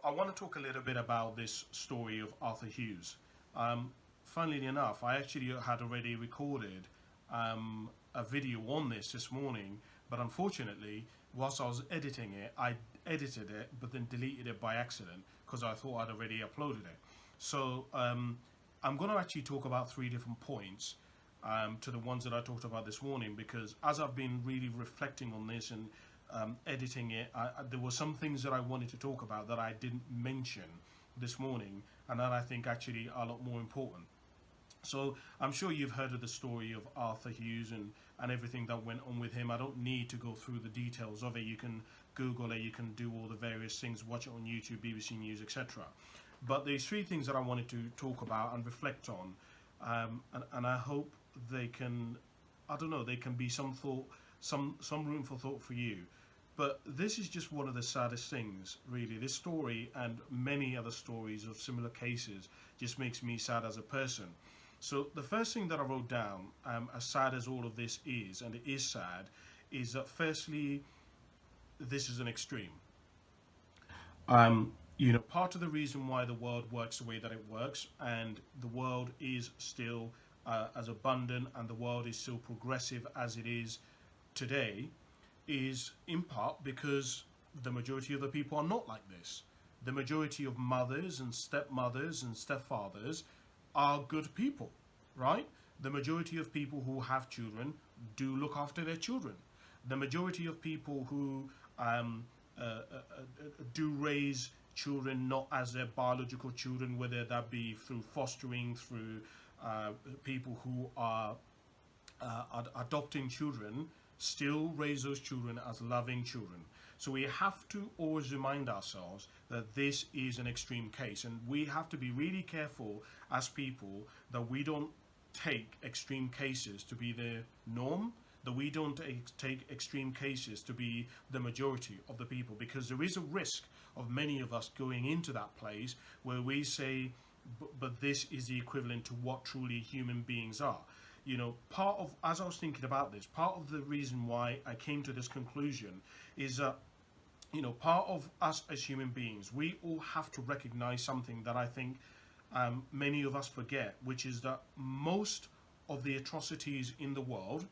I want to talk a little bit about this story of Arthur Hughes. Funnily enough, I actually had already recorded a video on this morning, but unfortunately, whilst I was editing it, I edited it but then deleted it by accident because I thought I'd already uploaded it. So I'm going to actually talk about three different points to the ones that I talked about this morning, because as I've been really reflecting on this and editing it, there were some things that I wanted to talk about that I didn't mention this morning, and that I think actually are a lot more important. So I'm sure you've heard of the story of Arthur Hughes and everything that went on with him. I don't need to go through the details of it. You can Google it, you can do all the various things, watch it on YouTube, BBC News, etc. But there's three things that I wanted to talk about and reflect on, and I hope they can, I don't know, they can be some thought, some room for thought for you. But this is just one of the saddest things, really. This story and many other stories of similar cases just makes me sad as a person. So the first thing that I wrote down, as sad as all of this is, and it is sad, is that firstly, this is an extreme. Part of the reason why the world works the way that it works, and the world is still as abundant, and the world is still progressive as it is today, is in part because the majority of the people are not like this. The majority of mothers and stepmothers and stepfathers are good people, right? The majority of people who have children do look after their children. The majority of people who do raise children not as their biological children, whether that be through fostering, through people who are adopting children, still raise those children as loving children. So we have to always remind ourselves that this is an extreme case, and we have to be really careful as people that we don't take extreme cases to be the norm, that we don't take extreme cases to be the majority of the people, because there is a risk of many of us going into that place where we say, but this is the equivalent to what truly human beings are. Part of, as I was thinking about this, part of the reason why I came to this conclusion is that, part of us as human beings, we all have to recognize something that I think many of us forget, which is that most of the atrocities in the world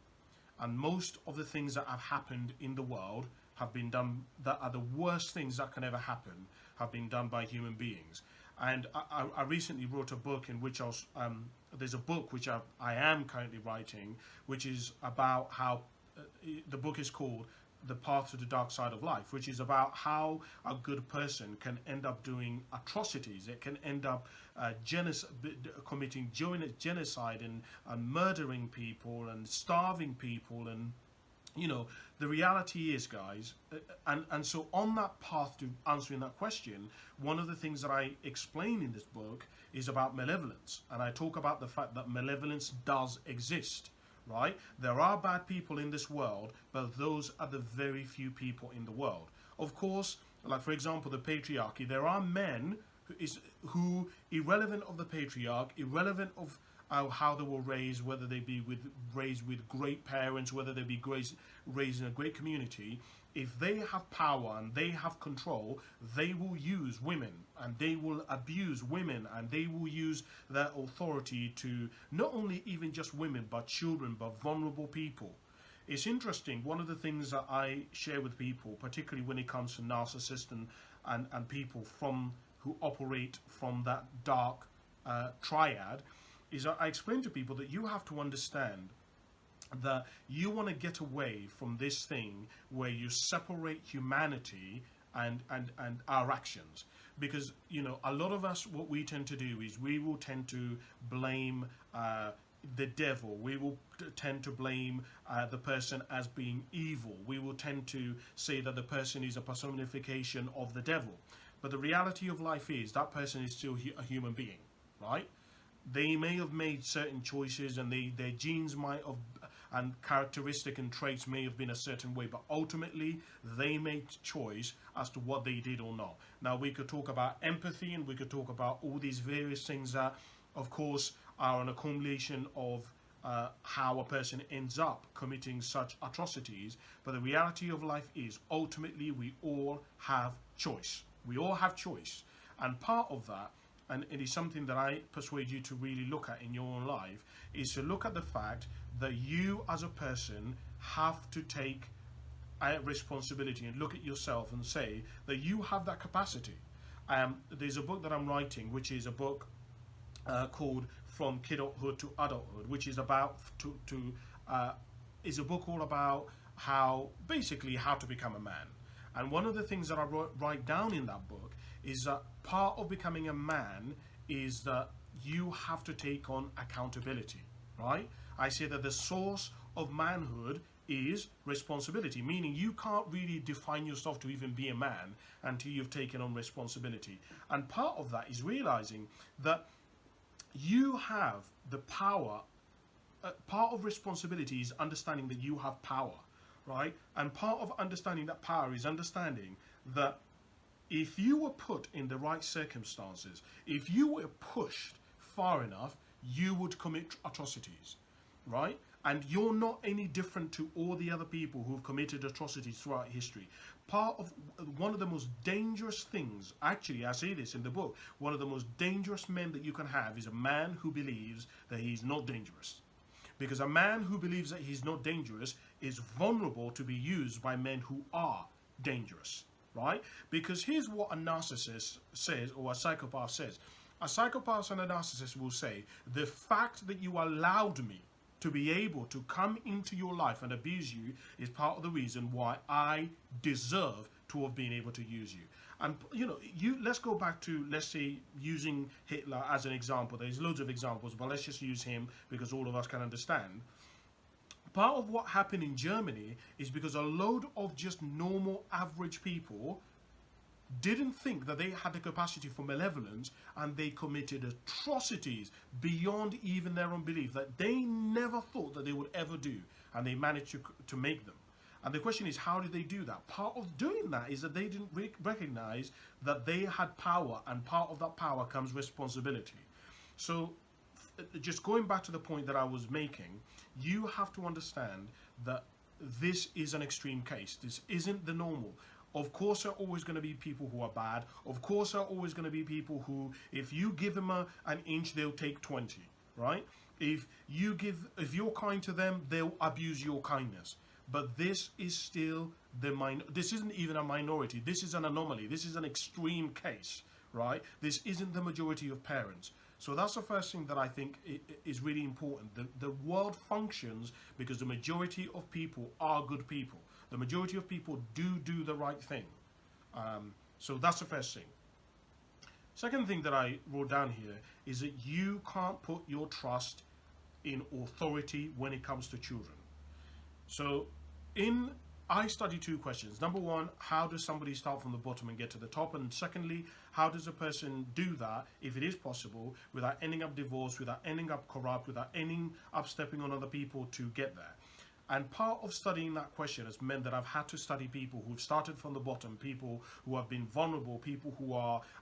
and most of the things that have happened in the world have been done, that are the worst things that can ever happen, have been done by human beings. And I recently wrote a book in which there's a book which I am currently writing, which is about how, the book is called The Path to the Dark Side of Life, which is about how a good person can end up doing atrocities. It can end up committing genocide and murdering people and starving people. And the reality is, guys, and so on that path to answering that question, one of the things that I explain in this book is about malevolence, and I talk about the fact that malevolence does exist, right? There are bad people in this world, but those are the very few people in the world. Of course, like for example, the patriarchy, there are men who irrelevant of the patriarch, irrelevant of how they were raised, whether they be raised with great parents, whether they be raised in a great community, if they have power and they have control, they will use women and they will abuse women and they will use their authority to not only even just women, but children, but vulnerable people. It's interesting, one of the things that I share with people, particularly when it comes to narcissists and people who operate from that dark triad, is that I explain to people that you have to understand that you want to get away from this thing where you separate humanity and our actions. Because, a lot of us, what we tend to do is we will tend to blame the devil. We will tend to blame the person as being evil. We will tend to say that the person is a personification of the devil. But the reality of life is that person is still a human being, right? They may have made certain choices and their genes might have, and characteristic and traits may have been a certain way, but ultimately they made choice as to what they did or not. Now we could talk about empathy and we could talk about all these various things that of course are an accumulation of how a person ends up committing such atrocities, but the reality of life is ultimately we all have choice. We all have choice. And part of that, and it is something that I persuade you to really look at in your own life, is to look at the fact that you as a person have to take responsibility and look at yourself and say that you have that capacity. There's a book that I'm writing, which is a book called From Kidulthood to Adulthood, which is about is a book all about how to become a man. And one of the things that I write down in that book is that part of becoming a man is that you have to take on accountability, right? I say that the source of manhood is responsibility, meaning you can't really define yourself to even be a man until you've taken on responsibility. And part of that is realizing that you have the power. Part of responsibility is understanding that you have power, right? And part of understanding that power is understanding that if you were put in the right circumstances, if you were pushed far enough, you would commit atrocities, right? And you're not any different to all the other people who've committed atrocities throughout history. One of the most dangerous things, actually, I say this in the book, one of the most dangerous men that you can have is a man who believes that he's not dangerous. Because a man who believes that he's not dangerous is vulnerable to be used by men who are dangerous, right? Because here's what a narcissist says, or a psychopath says. A psychopath and a narcissist will say, the fact that you allowed me to be able to come into your life and abuse you is part of the reason why I deserve to have been able to use you. And let's go back to, let's say, using Hitler as an example. There's loads of examples, but let's just use him because all of us can understand. Part of what happened in Germany is because a load of just normal average people didn't think that they had the capacity for malevolence, and they committed atrocities beyond even their own belief that they never thought that they would ever do, and they managed to make them. And the question is, how did they do that? Part of doing that is that they didn't recognize that they had power, and part of that power comes responsibility. So just going back to the point that I was making, you have to understand that this is an extreme case. This isn't the normal. Of course, there are always going to be people who are bad. Of course, there are always going to be people who, if you give them an inch, they'll take 20, right? If you're kind to them, they'll abuse your kindness. But this is still this isn't even a minority. This is an anomaly. This is an extreme case, right? This isn't the majority of parents. So that's the first thing that I think is really important. The world functions because the majority of people are good people. The majority of people do the right thing. So that's the first thing. Second thing that I wrote down here is that you can't put your trust in authority when it comes to children. So I study two questions. Number one, how does somebody start from the bottom and get to the top? And secondly, how does a person do that, if it is possible, without ending up divorced, without ending up corrupt, without ending up stepping on other people to get there? And part of studying that question has meant that I've had to study people who've started from the bottom, people who have been vulnerable, people who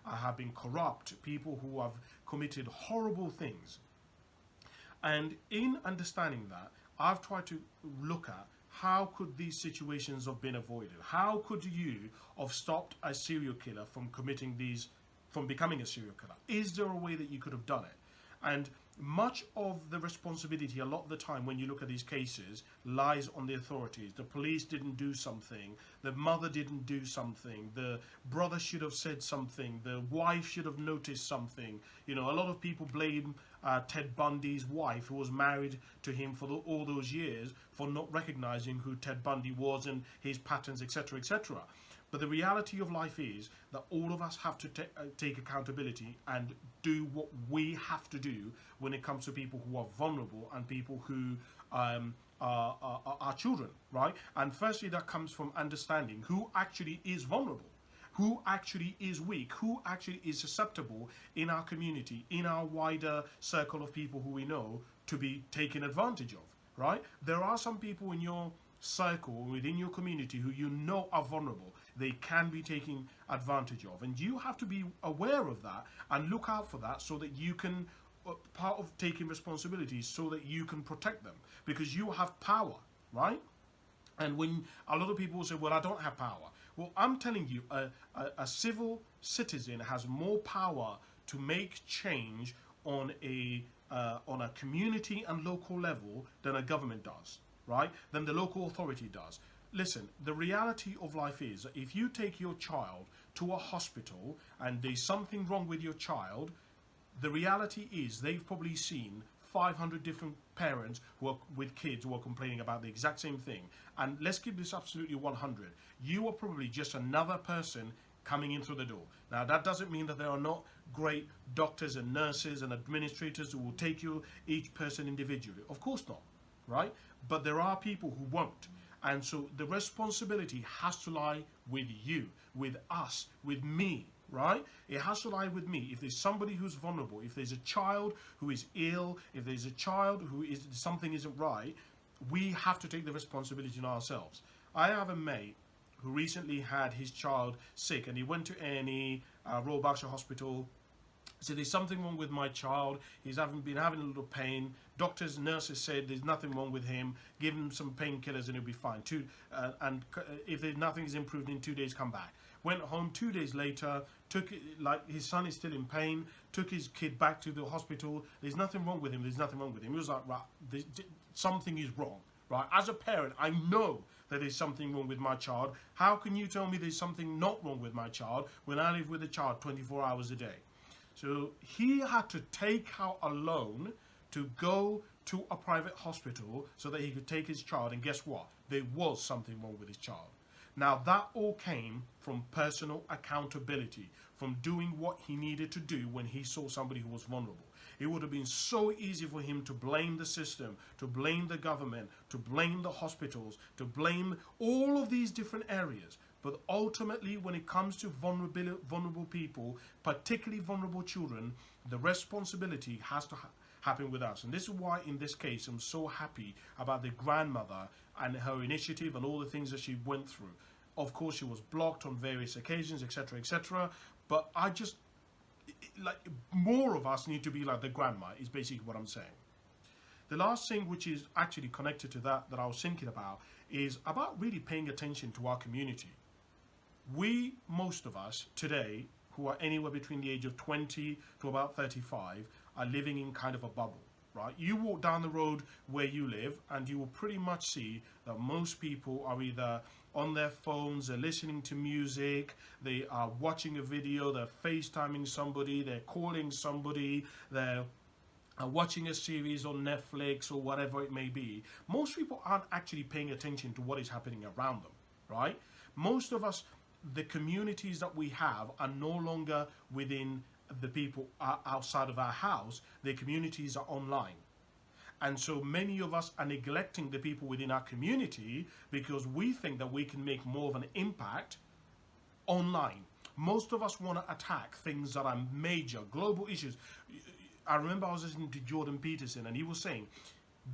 have been corrupt, people who have committed horrible things. And in understanding that, I've tried to look at how could these situations have been avoided? How could you have stopped a serial killer from becoming a serial killer? Is there a way that you could have done it? And much of the responsibility, a lot of the time when you look at these cases, lies on the authorities. The police didn't do something, the mother didn't do something, the brother should have said something, the wife should have noticed something. A lot of people blame Ted Bundy's wife, who was married to him for all those years, for not recognizing who Ted Bundy was and his patterns, etc., etc. But the reality of life is that all of us have to take accountability and do what we have to do when it comes to people who are vulnerable and people who are children, right? And firstly, that comes from understanding who actually is vulnerable, who actually is weak, who actually is susceptible in our community, in our wider circle of people who we know, to be taken advantage of, right? There are some people in your circle, within your community, who are vulnerable. They can be taken advantage of, and you have to be aware of that and look out for that, so that you can, part of taking responsibility, so that you can protect them, because you have power, right? And when a lot of people say, well, I don't have power. Well, I'm telling you, a civil citizen has more power to make change on a community and local level than a government does, right? Than the local authority does. Listen, the reality of life is that if you take your child to a hospital and there's something wrong with your child, the reality is they've probably seen 500 different parents who are with kids who are complaining about the exact same thing. And let's keep this absolutely 100. You are probably just another person coming in through the door. Now, that doesn't mean that there are not great doctors and nurses and administrators who will take you, each person individually. Of course not, right? But there are people who won't. And so the responsibility has to lie with you, with us, with me, right? It has to lie with me. If there's somebody who's vulnerable, if there's a child who is ill, if there's a child who is something isn't right, we have to take the responsibility on ourselves. I have a mate who recently had his child sick, and he went to A&E, Royal Berkshire Hospital. So there's something wrong with my child. He's been having a little pain. Doctors, nurses said there's nothing wrong with him. Give him some painkillers and he'll be fine. If nothing is improved in 2 days, come back. Went home 2 days later. Like his son is still in pain. Took his kid back to the hospital. There's nothing wrong with him. There's nothing wrong with him. He was like, right, something is wrong. Right? As a parent, I know that there's something wrong with my child. How can you tell me there's something not wrong with my child when I live with a child 24 hours a day? So he had to take out a loan to go to a private hospital so that he could take his child. And guess what? There was something wrong with his child. Now, that all came from personal accountability, from doing what he needed to do when he saw somebody who was vulnerable. It would have been so easy for him to blame the system, to blame the government, to blame the hospitals, to blame all of these different areas. But ultimately, when it comes to vulnerable people, particularly vulnerable children, the responsibility has to happen with us. And this is why, in this case, I'm so happy about the grandmother and her initiative and all the things that she went through. Of course, she was blocked on various occasions, etc., etc. But I just, like, more of us need to be like the grandma, is basically what I'm saying. The last thing, which is actually connected to that I was thinking about, is about really paying attention to our community. Most of us today, who are anywhere between the age of 20 to about 35, are living in kind of a bubble, right? You walk down the road where you live and you will pretty much see that most people are either on their phones, they're listening to music, they are watching a video, they're FaceTiming somebody, they're calling somebody, they're watching a series on Netflix or whatever it may be. Most people aren't actually paying attention to what is happening around them, right? Most of us, the communities that we have are no longer within the people outside of our house. The communities are online. And so many of us are neglecting the people within our community because we think that we can make more of an impact online. Most of us want to attack things that are major global issues. I remember I was listening to Jordan Peterson and he was saying,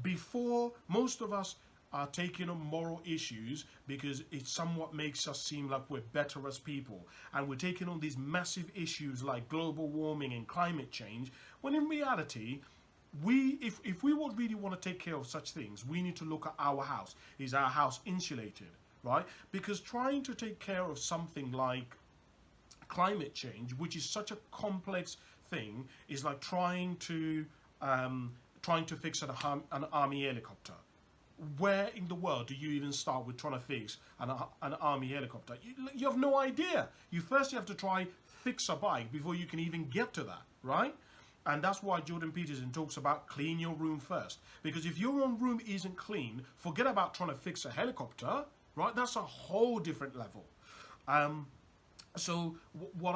before, most of us are taking on moral issues because it somewhat makes us seem like we're better as people, and we're taking on these massive issues like global warming and climate change, when in reality, if we would really want to take care of such things, we need to look at our house. Is our house insulated, right? Because trying to take care of something like climate change, which is such a complex thing, is like trying to fix an army helicopter. Where in the world do you even start with trying to fix an army helicopter? You have no idea. You have to try fix a bike before you can even get to that, right? And that's why Jordan Peterson talks about clean your room first. Because if your own room isn't clean, forget about trying to fix a helicopter, right? That's a whole different level. So what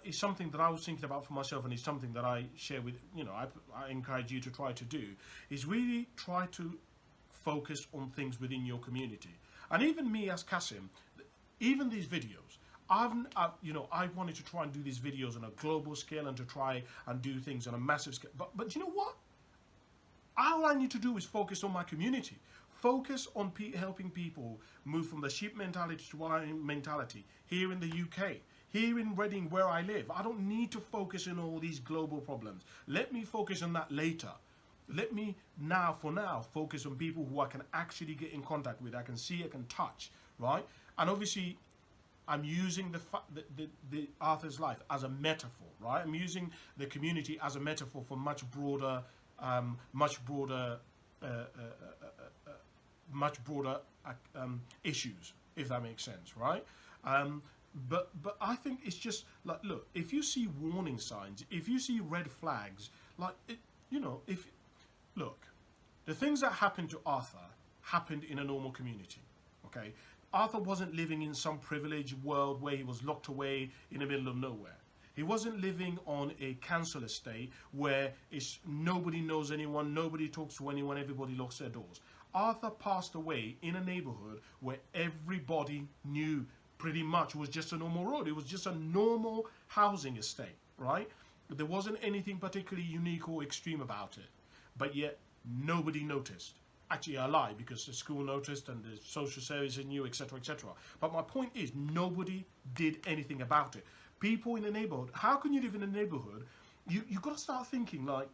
is something that I was thinking about for myself, and it's something that I share with, I encourage you to try to do, is really try to focus on things within your community. And even me as Kasim, even these videos, I wanted to try and do these videos on a global scale and to try and do things on a massive scale. But you know what? All I need to do is focus on my community. Focus on helping people move from the sheep mentality to lion mentality here in the UK, here in Reading where I live. I don't need to focus on all these global problems. Let me focus on that later. Let me for now, focus on people who I can actually get in contact with. I can see, I can touch, right? And obviously, I'm using the Arthur's life as a metaphor, right? I'm using the community as a metaphor for much broader uh, issues, if that makes sense, right? But I think it's just like, look, if you see warning signs, if you see red flags, like it, if look, the things that happened to Arthur happened in a normal community, okay? Arthur wasn't living in some privileged world where he was locked away in the middle of nowhere. He wasn't living on a council estate where nobody knows anyone, nobody talks to anyone, everybody locks their doors. Arthur passed away in a neighborhood where everybody knew pretty much was just a normal road. It was just a normal housing estate, right? There wasn't anything particularly unique or extreme about it. But yet, nobody noticed. Actually, I lie, because the school noticed and the social services knew, etc., etc. But my point is, nobody did anything about it. People in the neighborhood, how can you live in a neighborhood? You've got to start thinking, like,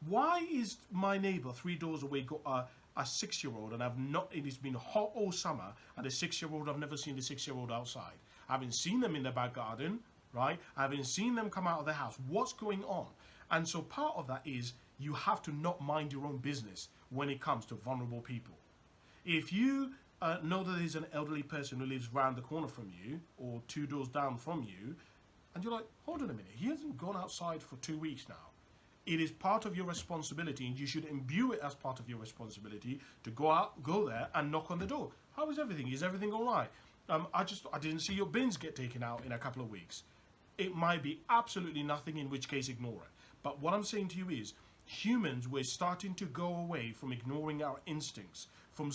why is my neighbor 3 doors away got a 6-year-old, and it's been hot all summer, and the 6-year-old, I've never seen the 6-year-old outside. I haven't seen them in the back garden, right? I haven't seen them come out of the house. What's going on? And so part of that is you have to not mind your own business when it comes to vulnerable people. If you know that there's an elderly person who lives round the corner from you or 2 doors down from you, and you're like, hold on a minute, he hasn't gone outside for 2 weeks now. It is part of your responsibility, and you should imbue it as part of your responsibility to go there and knock on the door. How is everything? Is everything all right? I didn't see your bins get taken out in a couple of weeks. It might be absolutely nothing, in which case ignore it. But what I'm saying to you is, humans, we're starting to go away from ignoring our instincts, from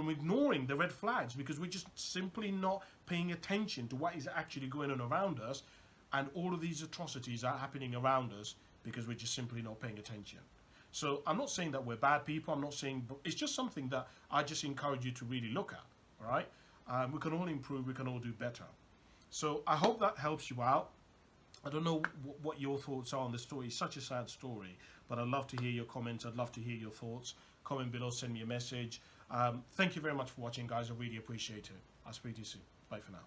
ignoring the red flags, because we're just simply not paying attention to what is actually going on around us, and all of these atrocities are happening around us because we're just simply not paying attention. So I'm not saying that we're bad people. I'm not saying, but it's just something that I just encourage you to really look at. All right, we can all improve. We can all do better. So I hope that helps you out. I don't know what your thoughts are on the story. It's such a sad story, but I'd love to hear your comments. I'd love to hear your thoughts. Comment below, send me a message. Thank you very much for watching, guys. I really appreciate it. I'll speak to you soon. Bye for now.